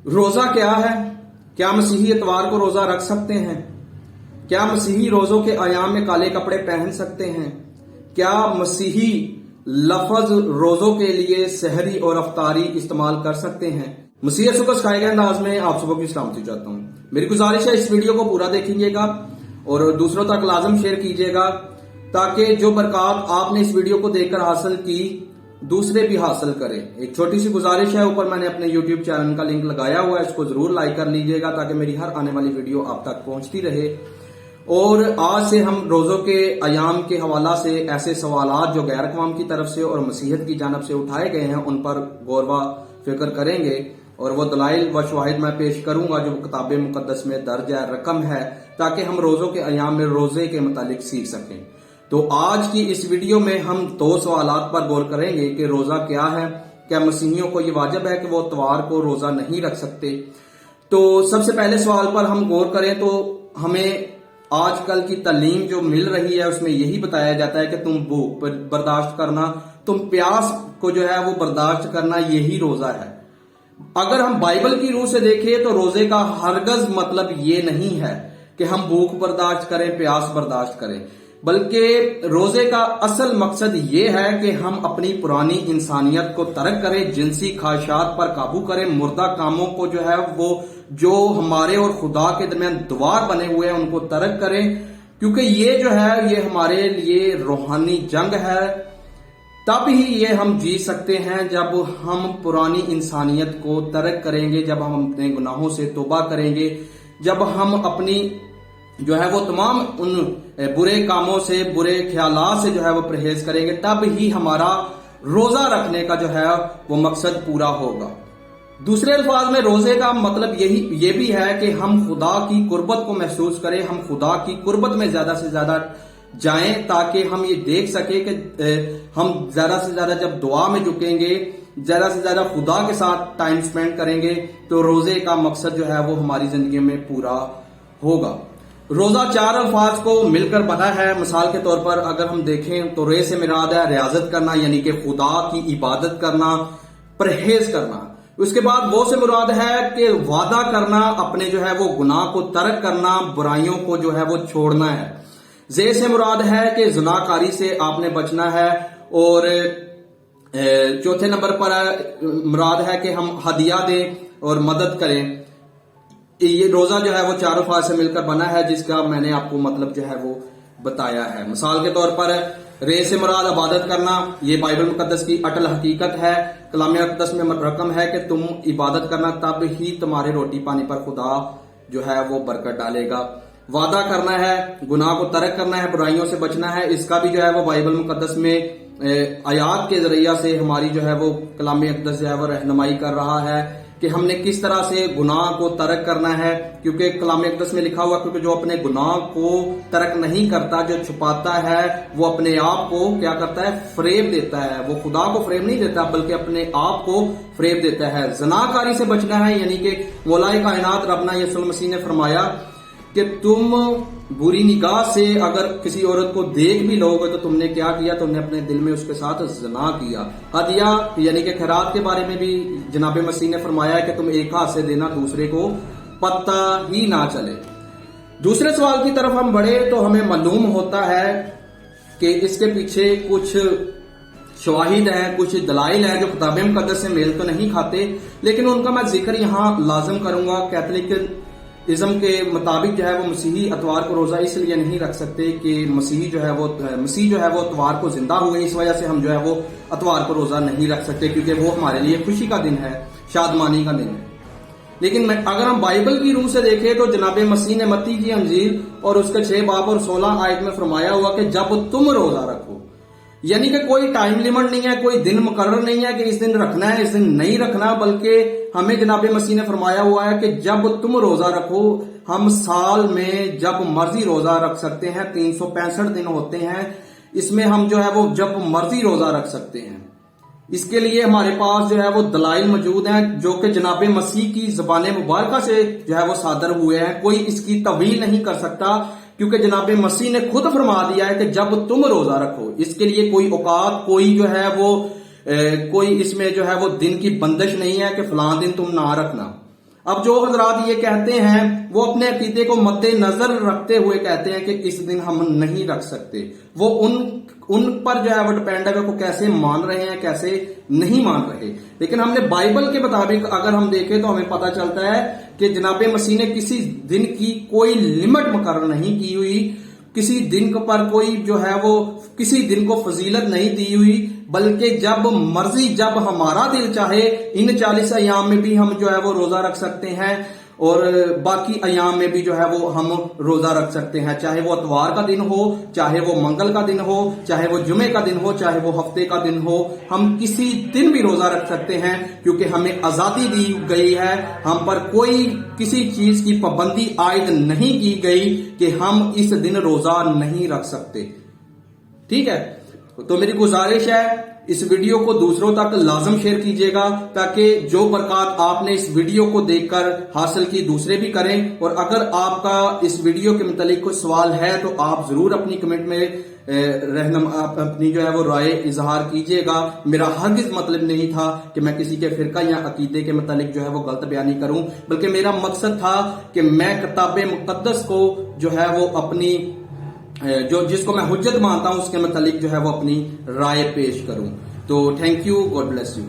रोजा क्या है? क्या मसीही इतवार को रोजा रख सकते हैं? क्या मसीही रोजों के आयाम में काले कपड़े पहन सकते हैं? क्या मसीही लफ्ज रोजों के लिए सहरी और अफ्तारी इस्तेमाल कर सकते हैं? मसीह यसू को सिखाए गए अंदाज में आप सबको की सलामती चाहता हूं। मेरी गुजारिश है इस वीडियो को पूरा देखिएगा और दूसरों तक लाजम शेयर कीजिएगा ताकि जो बरकत आपने इस वीडियो को देखकर हासिल की दूसरे भी हासिल करें। एक छोटी सी गुजारिश है, ऊपर मैंने अपने YouTube चैनल का लिंक लगाया हुआ है, इसको जरूर लाइक कर लीजिएगा ताकि मेरी हर आने वाली वीडियो आप तक पहुंचती रहे। और आज से हम रोजों के अयाम के हवाला से ऐसे सवालात जो गैर कवाम की तरफ से और मसीहत की जानब से उठाए गए हैं उन पर गौर व फिक्र करेंगे और वो दलाइल व शवाहिद मैं पेश करूंगा जो किताब मुकद्दस में दर्ज है, रकम है, ताकि हम रोजों के अयाम में रोजे के मुतालिक सीख सकें। तो आज की इस वीडियो में हम दो सवालात पर गौर करेंगे कि रोजा क्या है, क्या मसीहियों को ये वाजिब है कि वो इतवार को रोजा नहीं रख सकते। तो सबसे पहले सवाल पर हम गौर करें तो हमें आजकल की तालीम जो मिल रही है उसमें यही बताया जाता है कि तुम भूख बर्दाश्त करना, तुम प्यास को जो है वो बर्दाश्त करना, यही रोजा है। अगर हम बाइबल की रूह से देखें तो रोजे का हरगज मतलब ये नहीं है कि हम भूख बर्दाश्त करें, प्यास बर्दाश्त करें, बल्कि रोजे का असल मकसद ये है कि हम अपनी पुरानी इंसानियत को तर्क करें, जिनसी ख्वाहिशात पर काबू करें, मुर्दा कामों को जो है वो जो हमारे और खुदा के दरमियान द्वार बने हुए हैं उनको तर्क करें, क्योंकि ये जो है ये हमारे लिए रूहानी जंग है। तब ही ये हम जी सकते हैं जब हम पुरानी इंसानियत को तर्क करेंगे, जब हम अपने गुनाहों से तौबा करेंगे, जब हम अपनी जो है वो तमाम उन बुरे कामों से, बुरे ख्यालात से जो है वो परहेज करेंगे, तब ही हमारा रोजा रखने का जो है वो मकसद पूरा होगा। दूसरे अल्फाज में रोजे का मतलब ये भी है कि हम खुदा की कुर्बत को महसूस करें, हम खुदा की कुर्बत में ज्यादा से ज्यादा जाएं ताकि हम ये देख सके कि हम ज्यादा से ज्यादा जब दुआ में झुकेंगे, ज्यादा से ज्यादा खुदा के साथ टाइम स्पेंड करेंगे तो रोजे का मकसद जो है वो हमारी जिंदगी में पूरा होगा। रोजा चार अल्फाज को मिलकर बना है। मिसाल के तौर पर अगर हम देखें तो रे से मुराद है रियाजत करना, यानी कि खुदा की इबादत करना, परहेज करना। उसके बाद वो से मुराद है कि वादा करना, अपने जो है वो गुनाह को तर्क करना, बुराइयों को जो है वो छोड़ना है। जे से मुराद है कि ज़िनाकारी से आपने बचना है। और चौथे नंबर पर मुराद है कि हम हदिया दें और मदद करें। ये रोजा जो है वो चारों अल्फाज से मिलकर बना है, जिसका मैंने आपको मतलब जो है वो बताया है। मिसाल के तौर पर रे से मुराद इबादत करना, ये बाइबल मुकद्दस की अटल हकीकत है। कलाम मुकद्दस में रकम है कि तुम इबादत करना तब ही तुम्हारे रोटी पानी पर खुदा जो है वो बरकत डालेगा। वादा करना है, गुनाह को तर्क करना है, बुराइयों से बचना है। इसका भी जो है वो बाइबल मुकद्दस में आयात के जरिया से हमारी जो है वो कलाम मुकद्दस जो है वो रहनुमाई कर रहा है कि हमने किस तरह से गुनाह को तर्क करना है। क्योंकि कलाम मुकद्दस में लिखा हुआ, क्योंकि जो अपने गुनाह को तर्क नहीं करता, जो छुपाता है, वो अपने आप को क्या करता है, फरेब देता है। वो खुदा को फरेब नहीं देता बल्कि अपने आप को फरेब देता है। ज़िनाकारी से बचना है, यानी कि मौलाए कायनात रबना यीशु मसीह ने फरमाया कि तुम बुरी निगाह से अगर किसी औरत को देख भी लोगे तो तुमने क्या किया, तुमने अपने दिल में उसके साथ ज़िना किया। हदिया यानी कि खैरात के बारे में भी जनाब मसीह ने फरमाया है कि तुम एक हाथ से देना, दूसरे को पता ही ना चले। दूसरे सवाल की तरफ हम बढ़े तो हमें मालूम होता है कि इसके पीछे कुछ शवाहिद हैं, कुछ दलाइल हैं जो किताब मुकद्दस से मेल तो नहीं खाते, लेकिन उनका मैं जिक्र यहाँ लाजम करूंगा। कैथोलिक इज्म के मुताबिक जो है वो मसीही अतवार को रोजा इसलिए नहीं रख सकते कि मसीह जो है वो अतवार को जिंदा हुए, इस वजह से हम जो है वो अतवार को रोजा नहीं रख सकते, क्योंकि वो हमारे लिए खुशी का दिन है, शादमानी का दिन है। लेकिन अगर हम बाइबल की रूह से देखें तो जनाब मसीह ने मत्ती की अंजील और उसके 6 बाब और 16 आयत में फरमाया हुआ कि जब तुम रोजा रखो, यानी कि कोई टाइम लिमिट नहीं है, कोई दिन मुकर्रर नहीं है कि इस दिन रखना है, इस दिन नहीं रखना, बल्कि हमें जनाब मसीह ने फरमाया हुआ है कि जब तुम रोजा रखो। हम साल में जब मर्जी रोजा रख सकते हैं, 365 दिन होते हैं, इसमें हम जो है वो जब मर्जी रोजा रख सकते हैं। इसके लिए हमारे पास जो है वो दलाइल मौजूद हैं जो कि जनाब मसीह की ज़बान मुबारक से जो है वो सादर हुए हैं। कोई इसकी तवील नहीं कर सकता, क्योंकि जनाब मसीह ने खुद फरमा दिया है कि जब तुम रोजा रखो। इसके लिए कोई औकात, कोई जो है वो कोई इसमें जो है वो दिन की बंदिश नहीं है कि फलां दिन तुम ना रखना। اب جو حضرات یہ کہتے ہیں وہ اپنے عقیدے کو مد نظر رکھتے ہوئے کہتے ہیں کہ اس دن ہم نہیں رکھ سکتے، وہ ان پر جو ہے وہ ڈپینڈ ہے وہ کیسے مان رہے ہیں کیسے نہیں مان رہے۔ لیکن ہم نے بائبل کے مطابق اگر ہم دیکھیں تو ہمیں پتہ چلتا ہے کہ جناب مسیح نے کسی دن کی کوئی لمٹ مقرر نہیں کی ہوئی، کسی دن پر کوئی جو ہے وہ کسی دن کو فضیلت نہیں دی ہوئی، بلکہ جب مرضی جب ہمارا دل چاہے ان 40 ایام میں بھی ہم جو ہے وہ روزہ رکھ سکتے ہیں، اور باقی ایام میں بھی جو ہے وہ ہم روزہ رکھ سکتے ہیں، چاہے وہ اتوار کا دن ہو، چاہے وہ منگل کا دن ہو، چاہے وہ جمعے کا دن ہو، چاہے وہ ہفتے کا دن ہو، ہم کسی دن بھی روزہ رکھ سکتے ہیں، کیونکہ ہمیں آزادی دی گئی ہے، ہم پر کوئی کسی چیز کی پابندی عائد نہیں کی گئی کہ ہم اس دن روزہ نہیں رکھ سکتے۔ ٹھیک ہے، تو میری گزارش ہے اس ویڈیو کو دوسروں تک لازم شیئر کیجیے گا، تاکہ جو برکات آپ نے اس ویڈیو کو دیکھ کر حاصل کی دوسرے بھی کریں، اور اگر آپ کا اس ویڈیو کے متعلق کوئی سوال ہے تو آپ ضرور اپنی کمنٹ میں اپنی جو ہے وہ رائے اظہار کیجیے گا۔ میرا ہرگز مطلب نہیں تھا کہ میں کسی کے فرقہ یا عقیدے کے متعلق جو ہے وہ غلط بیانی کروں، بلکہ میرا مقصد تھا کہ میں کتاب مقدس کو جو ہے وہ اپنی جس کو میں حجت مانتا ہوں اس کے متعلق جو ہے وہ اپنی رائے پیش کروں۔ تو thank you, God bless you.